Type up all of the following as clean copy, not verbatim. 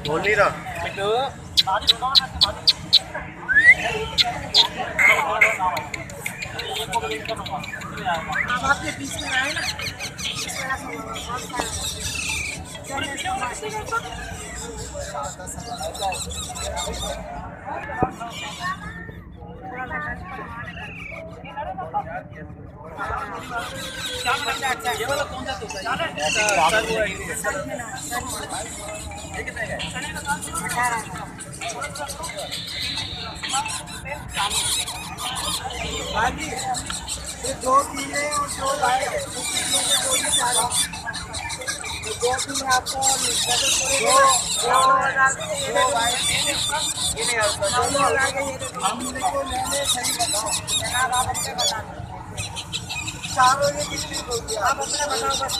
बोल नहीं रहा। अब आपके बीच में आए ना, इस तरह से ये वाला कौन सा दो किले और दो लाए, दो किले आपको चारों ये कितनी होगी आप अपने बताओ बस।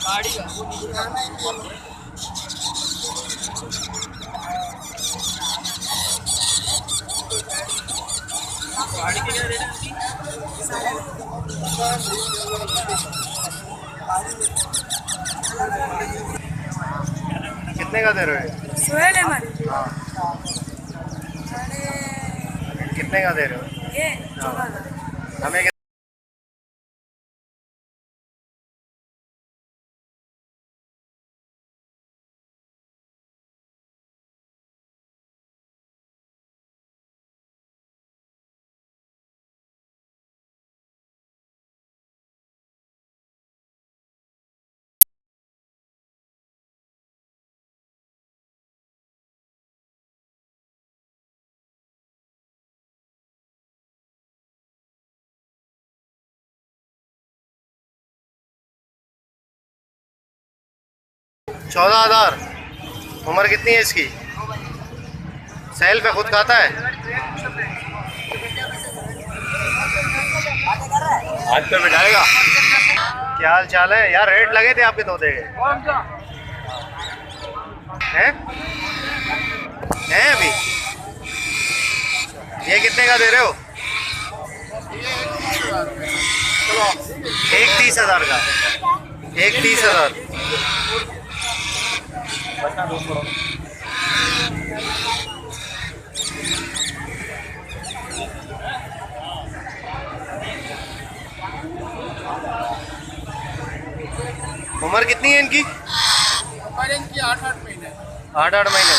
गाड़ी गाड़ी के क्या रेट है? कितने का दे रहे हो? सोहेल अहमद। हाँ, कितने का दे रहे हो? ये 14,000। हमें $14,000। उम्र कितनी है इसकी? सेल पे खुद खाता है? हाथ पे बिठाएगा? क्या हाल चाल है यार? रेट लगे थे आपके तोते के हैं? हैं अभी? ये कितने का दे रहे हो? एक 30,000 का। एक 30,000। उम्र कितनी है इनकी? हमारे इनकी 8-8 महीने। 8-8 महीने।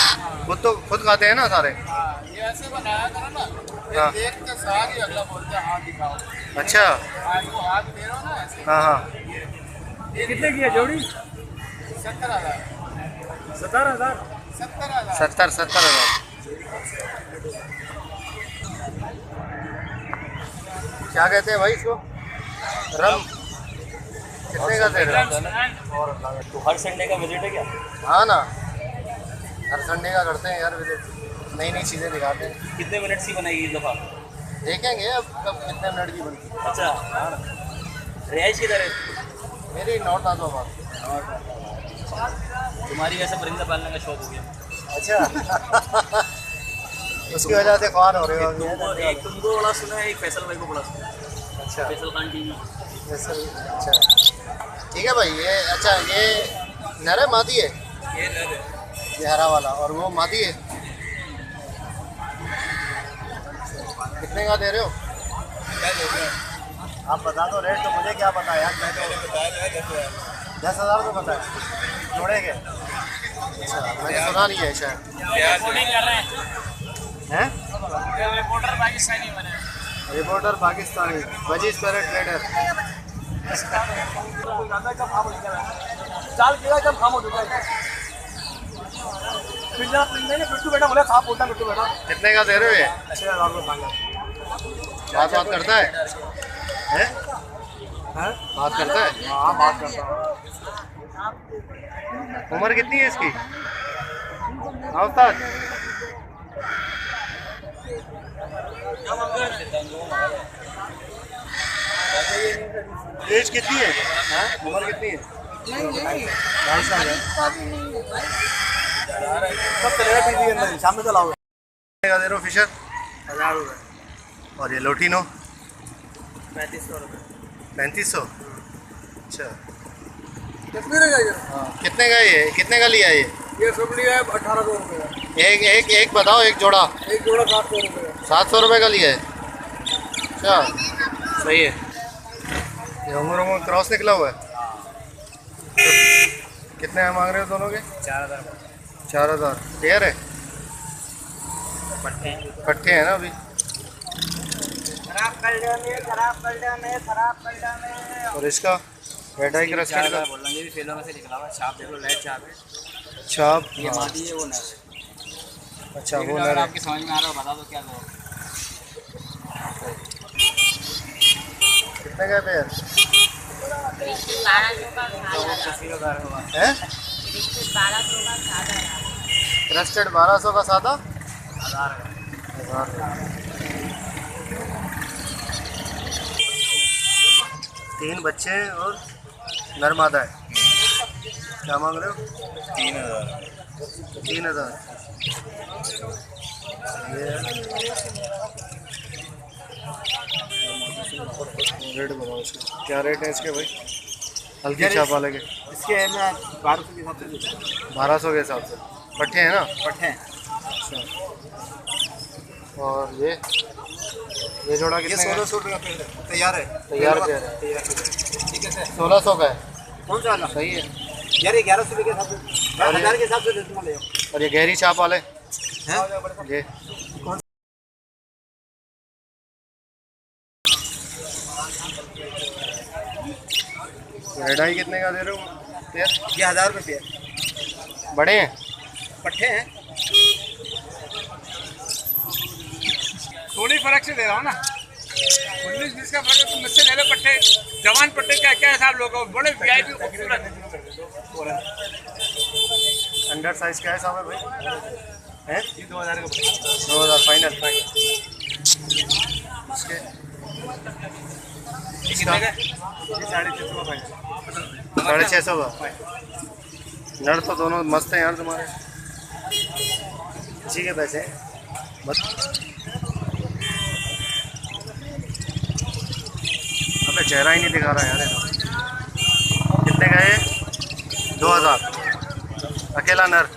खुद खाते हैं ना सारे? ये ऐसे बनाया करो ना, हाँ। देख के साथ ही अगला बोलते हैं हाथ दिखाओ। अच्छा। आज वो हाथ दे रहे हो ना ऐसे। हाँ हाँ। ये कितने की है जोड़ी? 70,000। 70,000। 70,000। 70,000। क्या कहते हैं भाई इसको? रम। कितने का दे रहे हो? तो हर संडे का विजिट है क्या? हाँ ना, हर संडे का करते हैं यार विजिट, नई नई चीज़ें दिखाते हैं। कितने मिनट्स की बनाएगी इस दफ़ा? देखेंगे अब कब कितने मिनट की बनती है। अच्छा, रिहाइश किधर है? मेरी नॉर्थ आजमाबाद। तुम्हारी वैसे परिंदा पालने का शौक हो गया? अच्छा। उसकी वजह से ख्वान हो रहे हो। एक तुमको बड़ा सुना है, एक फैसल भाई को बड़ा सुना है। अच्छा। फैसल खान टीवी। अच्छा ठीक है भाई। ये अच्छा, ये नर है मादी है? ये नर है। ये हरा वाला, और वो मादी है। कितने का दे रहे हो? क्या दे रहे हैं? आप बता दो रेट, तो मुझे क्या पता यार। मैं तो 10,000 को पता है जोड़े के। अच्छा, मैंने सुना नहीं है शायद। हैं? रिपोर्टर पाकिस्तानी बने। रिपोर्टर पाकिस्तानी, वजीज पैरेट ट्रेडर। चाल किया जब खाम हो चुका है। बिट्टू बेटा बोला साफ बोलता बिट्टू बेटा। कितने का दे रहे हो ये? 6,000 रुपये मांगा। बात करता है? हैं? बात करता है? हाँ बात करता हूँ। उम्र कितनी है इसकी? हाँ उस्ताद। एज कितनी है? हाँ, उम्र कितनी है? 2.5 साल है। सब चलेगा टीवी के अंदर, शाम में चलाओगे। कितने का दे रहे हो फिशर? 1,000 रुपये। और ये लोटिनो? 3500 रुपये। 3500। अच्छा, कितने का ये, कितने का लिया ये सब लिया है 1800 रुपये का। एक एक एक बताओ, एक जोड़ा एक जोड़ा 700 रुपये का। 700 रुपये का लिया है। अच्छा, सही है। ये अंगूरों में क्रॉस निकला हुआ है। कितने मांग रहे हो दोनों के? 4000 4000 पेयर है। पट्टे हैं ना अभी। खराब कर डाले। और इसका रेड आई क्रस्टेड का बोल रहे हैं, ये भी फेलों में से निकला हुआ है। छाप देख लो, लाइट छाप है। छाप। ये मादी है, वो नर है। अच्छा, वो अगर नर है। आपकी समझ में आ रहा हो बता दो क्या लो। कितने का है पेयर 1200 का है? 1200 का सादा है। क्रस्टेड 1200 का सादा। 1000 है। 1000। 3 बच्चे हैं और नर मादा है। क्या मांग रहे हो? 3000 3000। ये रेट बताओ इसका, क्या रेट है इसके भाई? हल्की छाप वाले के इसके है ना 1200 के हिसाब से देता है। 1200 के हिसाब से। पट्टे हैं ना? पट्टे हैं। अच्छा। और ये जोड़ा ये कितने का है? 1600 रुपये का पेड़ है। तैयार है। तैयार पेयर है। तैयार पेड़ है। ठीक है सर। 1600 का है। कौन सा वाला? सही है। यार 1100 रुपये के हिसाब से, 1000 के हिसाब से दे दूँगा, ले आओ। और ये गहरी छाप वाले हैं? ये रेडाई कितने का दे रहे हो पेयर? ये 1000 रुपये पेड़। बड़े हैं? पट्टे हैं। थोड़ी फर्क से दे रहा हूँ ना, 19-20 का फर्क है। तुम मुझसे ले लो पट्टे, जवान पट्टे का क्या हिसाब लोगे? बड़े वीआईपी खूबसूरत अंडर साइज क्या हिसाब है भाई? हैं? ये 2000 का पड़ेगा। 2000 फाइनल। इसके कितने का? ये 650 का फाइनल। 650 का। नर तो दोनों मस्त हैं यार तुम्हारे। इसी के पैसे बस। अबे चेहरा ही नहीं दिखा रहा यार। कितने का है? 2000 अकेला नर।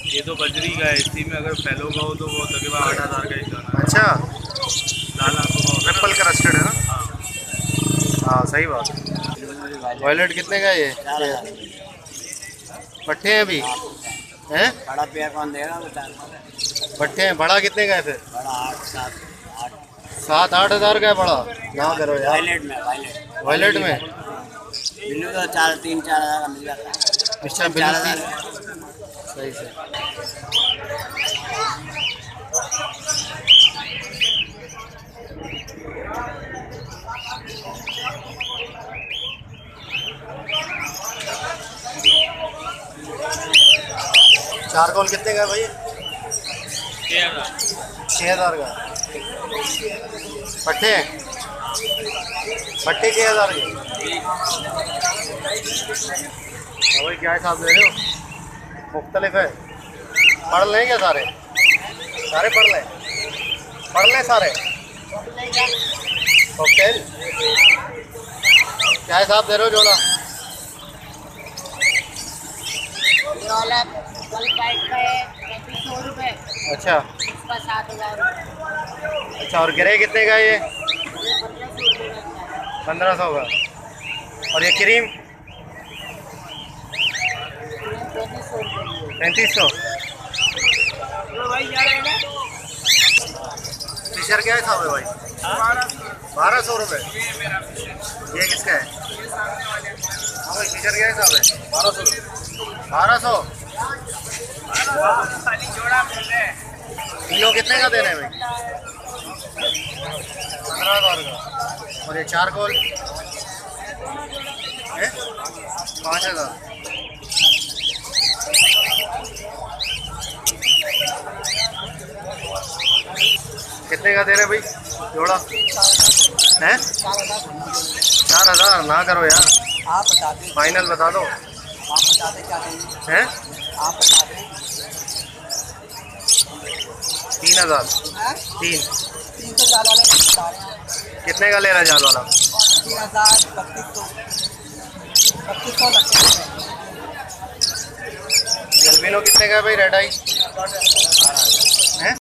ये तो बजरी का है, इसी में अगर फैलो का हो तो वो तकरीबन 8000 का एक दाना। अच्छा, दाना तो ट्रिपल क्रस्टेड है ना? हाँ सही बात है। वॉयलेट कितने का है ये? पट्टे हैं अभी हैं? बड़ा पेड़ कौन देगा? पट्टे हैं। बड़ा कितने का है फिर? बड़ा 7-8 हज़ार का है बड़ा। ना करो यार। वायलेट में, वायलेट वॉयलेट में बिल्लू तो 3-4 हज़ार का मिल जाता है। अच्छा बिल्कुल सही से। चारकोल कितने का है भाई? 6000 का। पट्टे पट्टे 6000 के। हाँ भाई क्या हिसाब दे रहे हो? मुख्तलिफ है। पढ़ लें क्या सारे? सारे पढ़ लें? पढ़ लें सारे? कॉकटेल क्या हिसाब दे रहे हो जोड़ा? ये वाला फुल पाइप का है 3500 रुपये। अच्छा इसका 7000 रुपये। अच्छा। और ग्रे कितने का है ये? ये 1500 रुपये का है। 1500 का। और ये क्रीम 3500 रुपये। 3500। भाई जा रहे हैं ना? फिशर क्या हिसाब है भाई? 1200 रुपये। ये किसका है? हाँ भाई फिशर क्या हिसाब है? 1200 रुपये। 1200 किलो कितने का दे रहे हैं भाई? 15,000 का। और ये चारकोल है 5000। कितने का दे रहे भाई जोड़ा है? 4000 ना करो यार। आप बताते, फाइनल बता दो। आप बताते क्या चाहिए? हैं? आप बताते 3000। हैं? 3 3 तो ज़्यादा नहीं बता रहे हैं। कितने का ले रहा है जाल वाला? 3000 3200 एल्बिनो कितने का है भाई रेड आई हैं?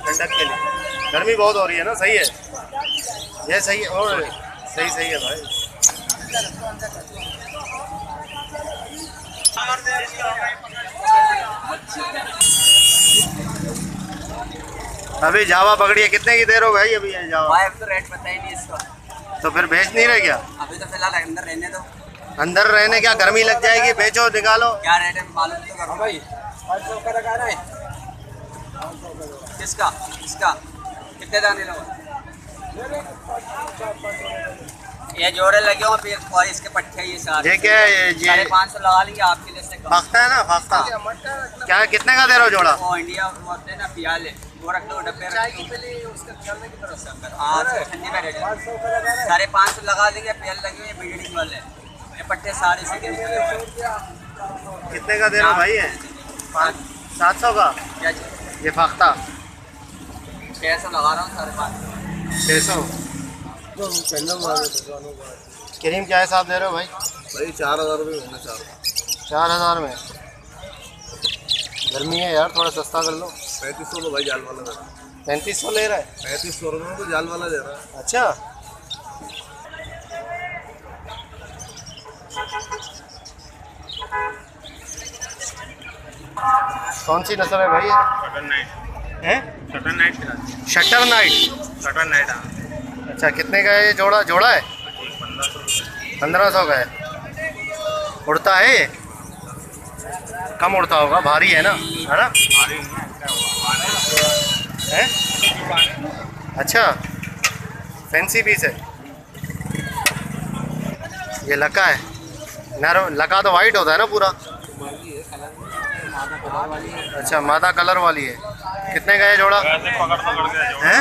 ठंडक के लिए गर्मी बहुत हो रही है ना, सही है ये, सही है और सही है भाई। अभी जावा पकड़ी है, कितने की देर हो भाई अभी ये जावा? भाई अभी तो रेट पता ही नहीं इसका, तो फिर बेच नहीं रहे क्या? अभी तो फिलहाल अंदर रहने दो। अंदर रहने क्या गर्मी लग जाएगी, बेचो निकालो। क्या रेट है मालूम तो करो भाई। 500 का लगा रहा है। किसका इसका कितने दाने लो? ये जोड़े लगे हो फिर और इसके पट्टे ये सारे। ये क्या है ये? 550 लगा लेंगे आपके लिए से कम। फाख्ता है ना, फाख्ता क्या कितने का दे रहे हो जोड़ा? वो इंडिया होते हैं ना पियाले, वो रख दो डब्बे रख दो। हाँ ठंडी में रेट 550 लगा देंगे। पियाल लगे हुए बिल्डिंग वाले, ये पट्टे सारे से कितने का दे रहे हो भाई ये? 700 का क्या चाहिए? ये फाख्ता 600 लगा रहा हूँ 550। 600। करीम क्या हिसाब दे रहे हो भाई? भाई 4000 रुपये होना चाहिए। 4000 में गर्मी है यार, थोड़ा सस्ता कर लो। 3500 लो भाई, जाल वाला दे रहा है। 3500 ले रहा है? 3500 रुपये में तो जाल वाला दे रहा है। अच्छा कौन सी नस्ल है भाई ये? Shutter night shutter night. Shutter night अच्छा कितने का है ये जोड़ा? जोड़ा है 1500 का है। उड़ता है ये? कम उड़ता होगा, भारी है ना, है ना? है? अच्छा फैंसी पीस है ये। लका है नर, लका तो वाइट होता है ना पूरा? अच्छा मादा कलर वाली है। कितने का है जोड़ा? है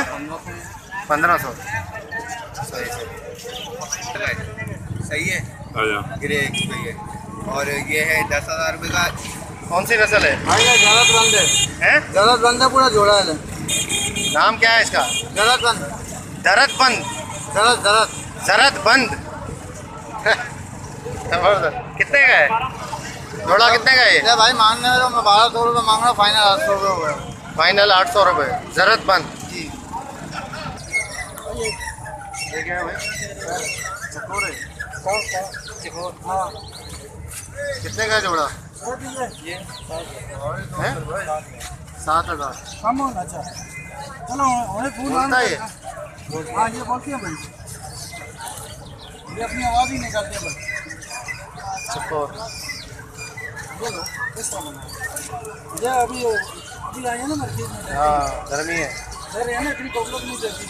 1500। सही है, ग्रे सही है। और ये है 10,000 रुपये का। कौन सी नस्ल है? भाई जरूरतमंद है, हैं? जरूरतमंद है, पूरा जोड़ा है। नाम क्या है इसका? जरूरतमंद, दरदबंद। जरदबंद। जबरदस्त। कितने का है जोड़ा? कितने का है ये? भाई मांगने में तो मैं 1200 रुपये मांग रहा हूँ, फाइनल 800 रुपये हो गया। फाइनल 800 रुपये जरदबंद जी। ये क्या है भाई? चकोर है? हाँ कितने का है जोड़ा? ये है 7000। कम होना चाहिए। चलो उन्हें फूल बोलता है ये? हाँ ये बोलती है भाई, ये अपनी आवाज़ ही निकालती है भाई। चकोर ये लो इस तरह बना। ये अभी आए हैं ना मार्केट में। हाँ गर्मी है। सर है ना, इतनी प्रॉब्लम नहीं देती।